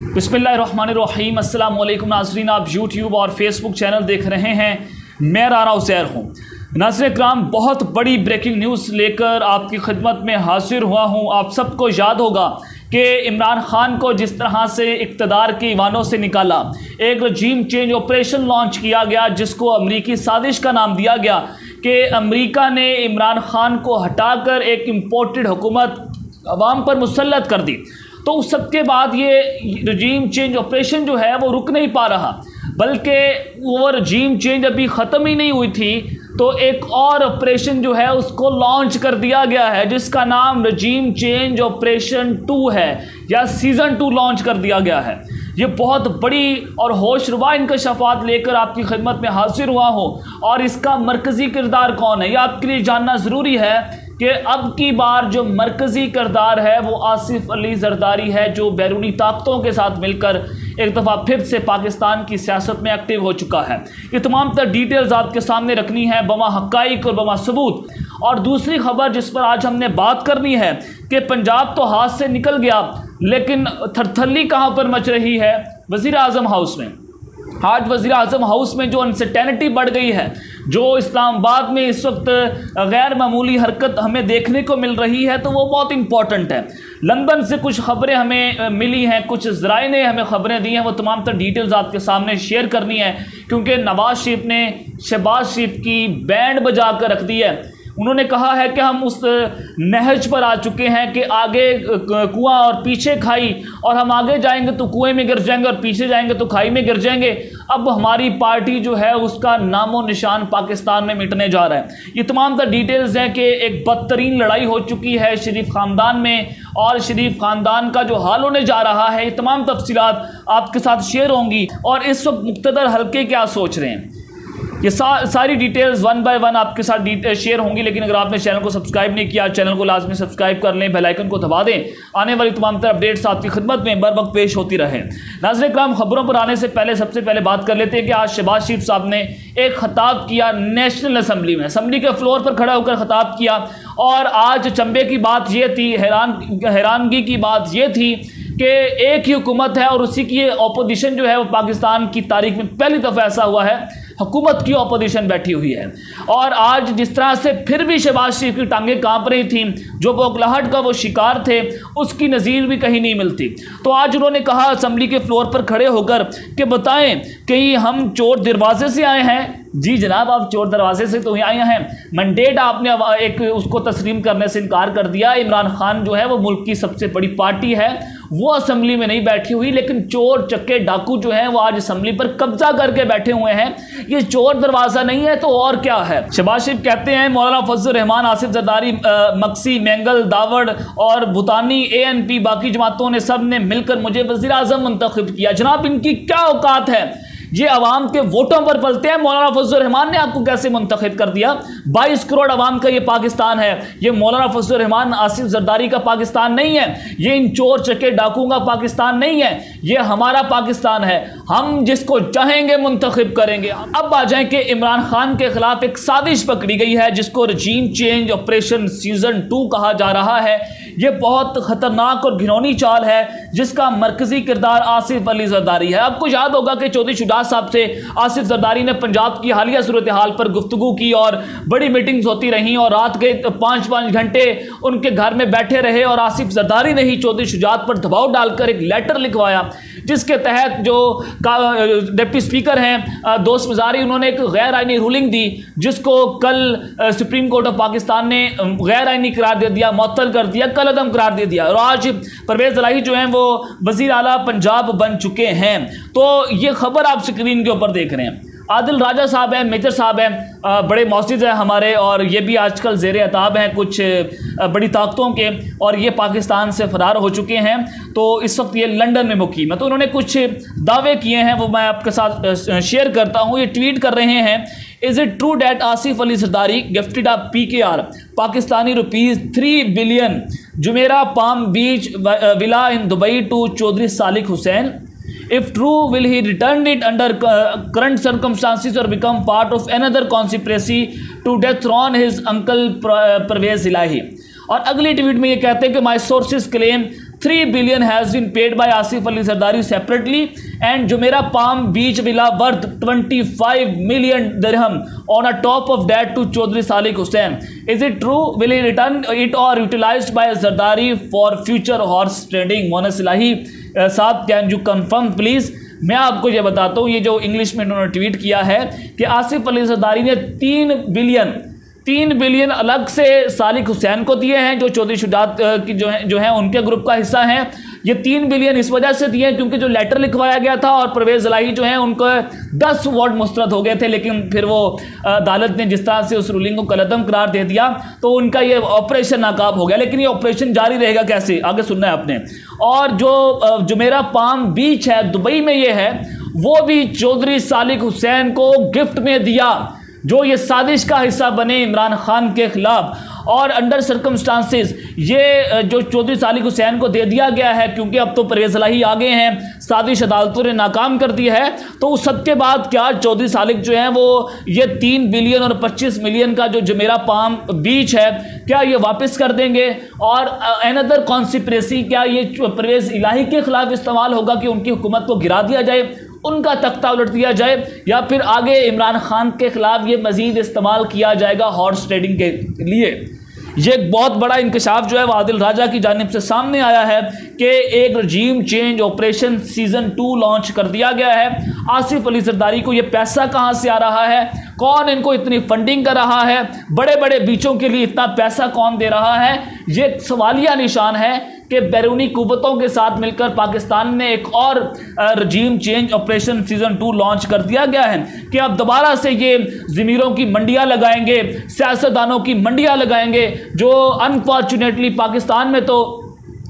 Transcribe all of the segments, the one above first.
बिस्मिल्लाहिर्रहमानिर्रहीम। अस्सलाम वालेकुम नाज़रीन, आप यूट्यूब और फेसबुक चैनल देख रहे हैं। मैं राना उज़ैर हूँ। नाज़रीन इकराम, बहुत बड़ी ब्रेकिंग न्यूज़ लेकर आपकी खिदमत में हाजिर हुआ हूँ। आप सबको याद होगा कि इमरान खान को जिस तरह से इक़्तिदार के ईवानों से निकाला, एक रजीम चेंज ऑपरेशन लॉन्च किया गया जिसको अमरीकी साजिश का नाम दिया गया कि अमरीका ने इमरान खान को हटाकर एक इम्पोर्टेड हुकूमत अवाम पर मुसल्लत कर दी। तो उस सब के बाद ये रजीम चेंज ऑपरेशन जो है वो रुक नहीं पा रहा, बल्कि वो रजीम चेंज अभी ख़त्म ही नहीं हुई थी तो एक और ऑपरेशन जो है उसको लॉन्च कर दिया गया है जिसका नाम रजीम चेंज ऑपरेशन 2 है या सीज़न 2 लॉन्च कर दिया गया है। ये बहुत बड़ी और होशरुबा इंकशाफात लेकर आपकी खिदमत में हाजिर हुआ हो और इसका मरकज़ी किरदार कौन है, यह आपके लिए जानना ज़रूरी है कि अब की बार जो मरकज़ी किरदार है वो आसिफ अली जरदारी है, जो बैरूनी ताकतों के साथ मिलकर एक दफ़ा फिर से पाकिस्तान की सियासत में एक्टिव हो चुका है। ये तमाम तर डिटेल्स आपके सामने रखनी है बमा हक़ाइक़ और बमा सबूत। और दूसरी खबर जिस पर आज हमने बात करनी है कि पंजाब तो हाथ से निकल गया, लेकिन थरथल्ली कहाँ पर मच रही है? वज़ीर आज़म हाउस में। आज वज़ीर आज़म हाउस में जो अनसर्टेनिटी बढ़ गई है, जो इस्लामाबाद में इस वक्त गैर मामूली हरकत हमें देखने को मिल रही है, तो वो बहुत इंपॉर्टेंट है। लंदन से कुछ खबरें हमें मिली हैं, कुछ ज़राए ने हमें खबरें दी हैं, वो तमाम तर डिटेल्स आपके सामने शेयर करनी है क्योंकि नवाज शरीफ ने शहबाज शरीफ की बैंड बजा कर रख दी है। उन्होंने कहा है कि हम उस नहज पर आ चुके हैं कि आगे कुआं और पीछे खाई, और हम आगे जाएंगे तो कुएं में गिर जाएंगे और पीछे जाएंगे तो खाई में गिर जाएंगे। अब हमारी पार्टी जो है उसका नामो निशान पाकिस्तान में मिटने जा रहा है। ये तमाम तर डिटेल्स हैं कि एक बदतरीन लड़ाई हो चुकी है शरीफ ख़ानदान में और शरीफ ख़ानदान का जो हाल होने जा रहा है, ये तमाम तफसीलात आपके साथ शेयर होंगी और इस वक्त मुक़्तदर हल्के क्या सोच रहे हैं, ये सारी डिटेल्स वन बाय वन आपके साथ शेयर होंगी। लेकिन अगर आपने चैनल को सब्सक्राइब नहीं किया, चैनल को लाजमी सब्सक्राइब कर लें, बेल आइकन को दबा दें। आने वाली तमाम तरह अपडेट्स आपकी खिदमत में बर वक्त पेश होती रहे। नाज़रीन इकराम, खबरों पर आने से पहले सबसे पहले बात कर लेते हैं कि आज शहबाज शरीफ साहब ने एक खिताब किया नेशनल असम्बली में, असम्बली के फ्लोर पर खड़ा होकर खिताब किया। और आज चंबे की बात यह थी, हैरानगी की बात यह थी कि एक ही हुकूमत है और उसी की अपोजिशन जो है वो पाकिस्तान की तारीख में पहली दफ़ा ऐसा हुआ है, हुकूमत की अपोजिशन बैठी हुई है। और आज जिस तरह से फिर भी शहबाज शरीफ की टांगें कांप रही थी, जो बौखलाहट का वो शिकार थे, उसकी नज़ीर भी कहीं नहीं मिलती। तो आज उन्होंने कहा असम्बली के फ्लोर पर खड़े होकर कि बताएं कि हम चोर दरवाजे से आए हैं। जी जनाब, आप चोर दरवाजे से तो आए हैं। मैंडेट आपने एक उसको तस्लीम करने से इनकार कर दिया। इमरान खान जो है वो मुल्क की सबसे बड़ी पार्टी है, वो असम्बली में नहीं बैठी हुई, लेकिन चोर चक्के डाकू जो हैं वो आज असम्बली पर कब्जा करके बैठे हुए हैं। ये चोर दरवाज़ा नहीं है तो और क्या है? शहबाज शरीफ कहते हैं मौलाना फजल रहमान, आसिफ जरदारी, मक्सी, मैंगल, दावड़ और भूतानी, ANP, बाकी जमातों ने सब ने मिलकर मुझे वज़ीर आज़म मुंतखब किया। जनाब, इनकी क्या औकात है? ये अवाम के वोटों पर पलते हैं। मौलाना फजल रहमान ने आपको कैसे मुंतखब कर दिया? 22 करोड़ अवाम का ये पाकिस्तान है। ये मौलाना फजल रहमान, आसिफ जरदारी का पाकिस्तान नहीं है, ये इन चोर चक्के डाकुओं का पाकिस्तान नहीं है, ये हमारा पाकिस्तान है। हम जिसको चाहेंगे मुंतखब करेंगे। अब आ जाए कि इमरान खान के खिलाफ एक साजिश पकड़ी गई है जिसको रजीम चेंज ऑपरेशन सीज़न 2 कहा जा रहा है। ये बहुत ख़तरनाक और घिनौनी चाल है जिसका मरकज़ी किरदार आसिफ अली जरदारी है। आपको याद होगा कि चौधरी शुजात साहब से आसिफ जरदारी ने पंजाब की हालिया सूरत हाल पर गुफ्तगू की और बड़ी मीटिंग्स होती रहीं और रात के 5-5 घंटे उनके घर में बैठे रहे और आसिफ जरदारी ने ही चौधरी शुजात पर दबाव डालकर एक लेटर लिखवाया जिसके तहत जो डिप्टी स्पीकर हैं दोस्त मज़ारी, उन्होंने एक गैर आइनी रूलिंग दी जिसको कल सुप्रीम कोर्ट ऑफ पाकिस्तान ने गैर आइनी करार दे दिया, मुअत्तल कर दिया, कल अदम करार दे दिया। और आज परवेज़ इलाही जो हैं वो वज़ीर आला पंजाब बन चुके हैं। तो ये खबर आप स्क्रीन के ऊपर देख रहे हैं। आदिल राजा साहब हैं, मेजर साहब हैं, बड़े मौजूद हैं हमारे, और ये भी आजकल ज़ेर अताब हैं कुछ बड़ी ताकतों के, और ये पाकिस्तान से फ़रार हो चुके हैं। तो इस वक्त ये लंदन में मुकीम है। तो उन्होंने कुछ दावे किए हैं, वो मैं आपके साथ शेयर करता हूँ। ये ट्वीट कर रहे हैं, is it true that Asif Ali Zardari gifted a PKR Pakistani ₹3 billion Jumeirah palm beach villa in Dubai to Chaudhry Salik Hussain? If true, will he return it under current circumstances or become part of another conspiracy to dethrone his uncle Pervez Ilahi? और अगली tweet में ये कहते हैं कि माई sources claim 3 billion has been paid by Asif Ali Zardari separately, and Jumeirah Palm Beach villa worth 25 million dirham on a top of that to Chaudhry Salik Hussain. Is it true? Will he return it or utilized by Zardari for future horse trading? Monas Ilahi साहब, can you confirm please? मैं आपको ये बताता हूँ, ये जो English में उन्होंने ट्वीट किया है कि आसिफ अली ज़रदारी ने 3 बिलियन अलग से सालिक हुसैन को दिए हैं, जो चौधरी शुजात की जो है उनके ग्रुप का हिस्सा हैं। ये 3 बिलियन इस वजह से दिए क्योंकि जो लेटर लिखवाया गया था और परवेज़ इलाही जो है उनको 10 वार्ड मुस्तरद हो गए थे, लेकिन फिर वो अदालत ने जिस तरह से उस रूलिंग को कलअदम करार दे दिया तो उनका ये ऑपरेशन नाकाम हो गया। लेकिन ये ऑपरेशन जारी रहेगा कैसे, आगे सुनना है आपने। और जो जुमेरा पाम बीच है दुबई में ये है, वो भी चौधरी सालिक हुसैन को गिफ्ट में दिया, जो ये साजिश का हिस्सा बने इमरान खान के खिलाफ। और अंडर सर्कमस्टांसेस ये जो चौधरी सालिक हुसैन को दे दिया गया है, क्योंकि अब तो परवेज़ इलाही आ गए हैं, साजिश अदालतों ने नाकाम कर दी है, तो उस सब के बाद क्या चौधरी सालिक जो है वो ये 3 बिलियन और 25 मिलियन का जो जुमेरा पाम बीच है क्या ये वापस कर देंगे? और अनदर कॉन्स्पिरेसी, क्या ये परवेज़ इलाही के खिलाफ इस्तेमाल होगा कि उनकी हुकूमत को गिरा दिया जाए, उनका तख्ता उलट दिया जाए, या फिर आगे इमरान खान के खिलाफ ये मजीद इस्तेमाल किया जाएगा हॉर्स ट्रेडिंग के लिए? ये एक बहुत बड़ा इंकशाफ जो है वो आदिल राजा की जानिब से सामने आया है कि एक रजीम चेंज ऑपरेशन सीजन 2 लॉन्च कर दिया गया है। आसिफ अली ज़रदारी को ये पैसा कहाँ से आ रहा है, कौन इनको इतनी फंडिंग कर रहा है, बड़े बड़े बीचों के लिए इतना पैसा कौन दे रहा है, ये सवालिया निशान है कि बैरूनी कुव्वतों के साथ मिलकर पाकिस्तान में एक और रजीम चेंज ऑपरेशन सीजन 2 लॉन्च कर दिया गया है कि अब दोबारा से ये ज़मीरों की मंडियां लगाएंगे, सियासतदानों की मंडियां लगाएंगे, जो अनफॉर्चुनेटली पाकिस्तान में तो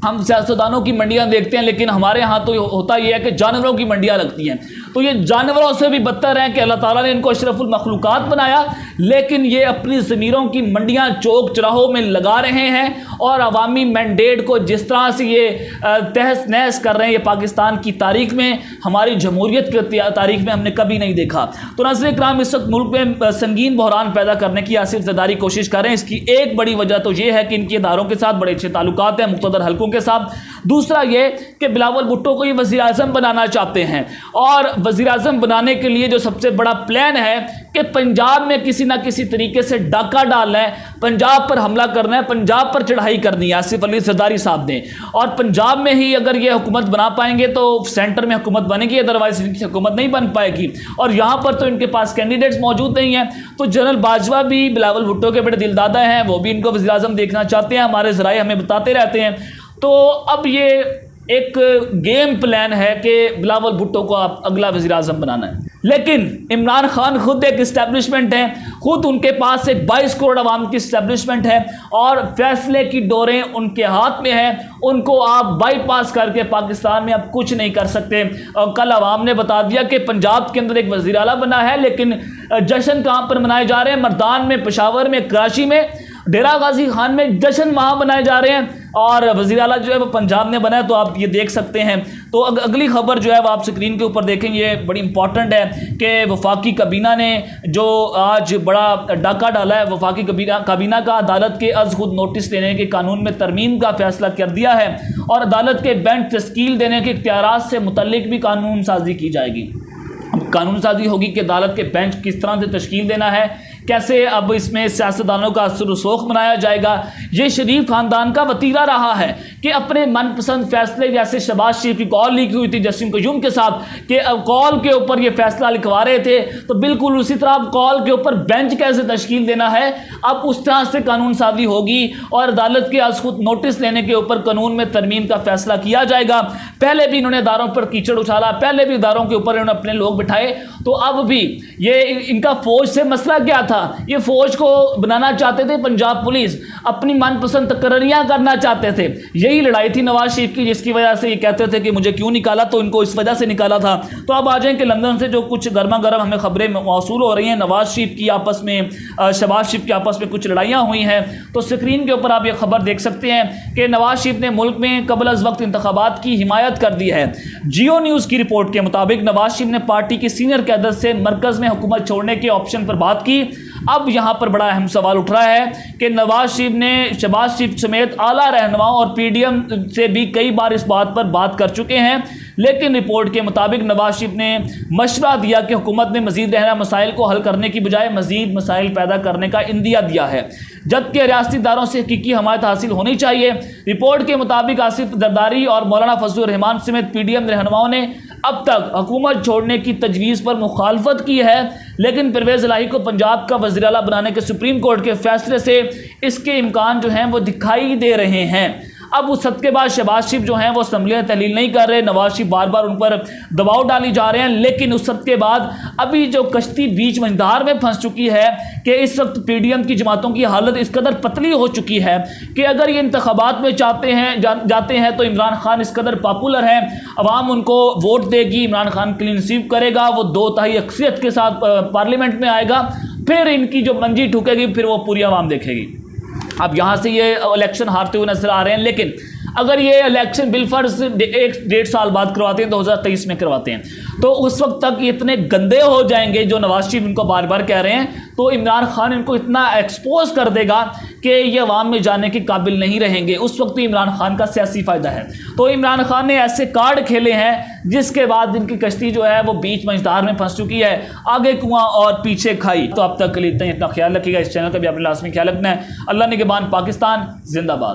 हम सियासतदानों की मंडियां देखते हैं, लेकिन हमारे यहाँ तो होता यह है कि जानवरों की मंडियां लगती हैं। तो ये जानवरों से भी बदतर है कि अल्लाह ताला ने इनको अशरफुल मखलूकात बनाया, लेकिन ये अपनी ज़मीरों की मंडियां चौक चौराहों में लगा रहे हैं और अवामी मैंडेट को जिस तरह से ये तहस नहस कर रहे हैं, ये पाकिस्तान की तारीख में, हमारी जमहूरियत की तारीख में हमने कभी नहीं देखा। तो नाज़रीन इकराम, इस वक्त मुल्क में संगीन बहरान पैदा करने की आसिफ ज़रदारी कोशिश कर रहे हैं। इसकी एक बड़ी वजह तो ये है कि इनके इदारों के साथ बड़े अच्छे ताल्लुकात हैं मुक़्तदर हल्कों के साथ। दूसरा ये कि बिलावल भुट्टो को ये वज़ीर आज़म बनाना चाहते हैं, और वज़ीर आज़म बनाने के लिए जो सबसे बड़ा प्लान है कि पंजाब में किसी ना किसी तरीके से डाका डालना है, पंजाब पर हमला करना है, पंजाब पर चढ़ाई करनी है आसिफ अली ज़रदारी साहब ने। और पंजाब में ही अगर ये हुकूमत बना पाएंगे तो सेंटर में हुकूमत बनेगी, अदरवाइज इनकी हुकूमत नहीं बन पाएगी। और यहाँ पर तो इनके पास कैंडिडेट्स मौजूद नहीं हैं। तो जनरल बाजवा भी बिलावल भुट्टो के बड़े दिलदादा हैं, वो भी इनको वज़ीर आज़म देखना चाहते हैं, हमारे ज़राए हमें बताते रहते हैं। तो अब ये एक गेम प्लान है कि बिलावल भुट्टो को आप अगला वज़ीर आज़म बनाना है। लेकिन इमरान खान खुद एक इस्टेब्लिशमेंट है, खुद उनके पास एक 22 करोड़ आवाम की इस्टेब्लिशमेंट है और फैसले की डोरें उनके हाथ में है। उनको आप बाईपास करके पाकिस्तान में अब कुछ नहीं कर सकते। कल आवाम ने बता दिया कि पंजाब के अंदर एक वज़ीर आला बना है, लेकिन जश्न कहाँ पर मनाए जा रहे हैं? मर्दान में, पेशावर में, कराची में, डेरा गाजी खान में जश्न वहाँ मनाए जा रहे हैं, और वज़ीर आला जो है वो पंजाब में बना है। तो आप ये देख सकते हैं। तो अगली खबर जो है वो आप स्क्रीन के ऊपर देखेंगे, ये बड़ी इंपॉर्टेंट है कि वफाकी काबीना ने जो आज बड़ा डाका डाला है, वफाकी काबीना का अदालत के अज़ खुद नोटिस लेने के कानून में तरमीम का फैसला कर दिया है, और अदालत के बेंच तश्कील देने के इख्तियारात से मुतल्लिक भी कानून साजी की जाएगी। अब कानून साजी होगी कि अदालत के बेंच किस तरह से तश्कील देना है, कैसे अब इसमें सियासतदानों का रसूख बनाया जाएगा। ये शरीफ खानदान का वतीरा रहा है कि अपने मनपसंद फैसले, जैसे शहबाज शरीफ की कॉल लिखी हुई थी जस्टिस क़य्यूम के साथ कि अब कॉल के ऊपर ये फैसला लिखवा रहे थे, तो बिल्कुल उसी तरह अब कॉल के ऊपर बेंच कैसे तश्कील देना है, अब उस तरह से कानून साजी होगी और अदालत के आज खुद नोटिस लेने के ऊपर कानून में तरमीम का फैसला किया जाएगा। पहले भी इन्होंने इदारों पर कीचड़ उछाला, पहले भी इदारों के ऊपर इन्होंने अपने लोग बिठाए, तो अब भी ये इनका फौज से मसला क्या था? ये फौज को बनाना चाहते थे पंजाब पुलिस, अपनी मनपसंद तकर्रियां करना चाहते थे। यही लड़ाई थी नवाज शरीफ की, जिसकी वजह से ये कहते थे कि मुझे क्यों निकाला, तो इनको इस वजह से निकाला था। तो अब आ जाएं कि लंदन से जो कुछ गर्मा गर्म हमें खबरें मौसूल हो रही हैं, नवाज शरीफ की आपस में, शहबाज शरीफ की आपस में कुछ लड़ाइयाँ हुई हैं। तो स्क्रीन के ऊपर आप ये खबर देख सकते हैं कि नवाज शरीफ ने मुल्क में कबल अज़ वक्त इंतखाबात की हिमायत कर दी है। जियो न्यूज़ की रिपोर्ट के मुताबिक नवाज शरीफ ने पार्टी की सीनियर क़यादत से मरकज़ में हुकूमत छोड़ने के ऑप्शन पर बात की। अब यहां पर बड़ा अहम सवाल उठ रहा है कि नवाज शरीफ ने शहबाज शरीफ समेत आला रहनुमाओं और पीडीएम से भी कई बार इस बात पर बात कर चुके हैं, लेकिन रिपोर्ट के मुताबिक नवाज शरीफ ने मशवरा दिया कि हुकूमत में मजीद रहना मसाइल को हल करने की बजाय मजीद मसाइल पैदा करने का इंदिया दिया है, जबकि रियासती इदारों से हकीकी हमायत हासिल होनी चाहिए। रिपोर्ट के मुताबिक आसिफ जरदारी और मौलाना फजलुर रहमान समेत पीडीएम रहनुमाओं ने अब तक हुकूमत छोड़ने की तजवीज़ पर मुखालफत की है, लेकिन परवेज़ इलाही को पंजाब का वज़ीर आला बनाने के सुप्रीम कोर्ट के फैसले से इसके इम्कान जो हैं वो दिखाई दे रहे हैं। अब उस सद के बाद शहबाज शरीफ जो हैं वो असम्बली तहलील नहीं कर रहे, नवाज शरीफ बार बार उन पर दबाव डाली जा रहे हैं, लेकिन उस सद के बाद अभी जो कश्ती बीच मंझधार में फंस चुकी है कि इस वक्त पीडीएम की जमातों की हालत इस कदर पतली हो चुकी है कि अगर ये इंतखाबात में जाते हैं तो इमरान खान इस कदर पॉपुलर हैं, अवाम उनको वोट देगी, इमरान खान क्लीन स्वीप करेगा, वो 2/3 अक्सरियत के साथ पार्लियामेंट में आएगा, फिर इनकी जो मंजी ठुकेगी फिर वो पूरी आवाम देखेगी। अब यहाँ से ये इलेक्शन हारते हुए नजर आ रहे हैं, लेकिन अगर ये इलेक्शन बिलफर्ज 1-1.5 साल बाद करवाते हैं, 2023 में करवाते हैं, तो उस वक्त तक इतने गंदे हो जाएंगे जो नवाज शरीफ इनको बार बार कह रहे हैं, तो इमरान खान इनको इतना एक्सपोज कर देगा कि ये अवाम में जाने के काबिल नहीं रहेंगे। उस वक्त तो इमरान खान का सियासी फ़ायदा है। तो इमरान खान ने ऐसे कार्ड खेले हैं जिसके बाद इनकी कश्ती जो है वो बीच मंझधार में फंस चुकी है, आगे कुआं और पीछे खाई। तो अब तक के लिए इतना ख्याल रखिएगा। इस चैनल का भी अपने लाजमी ख्याल रखना है। अल्लाह निगहबान। पाकिस्तान जिंदाबाद।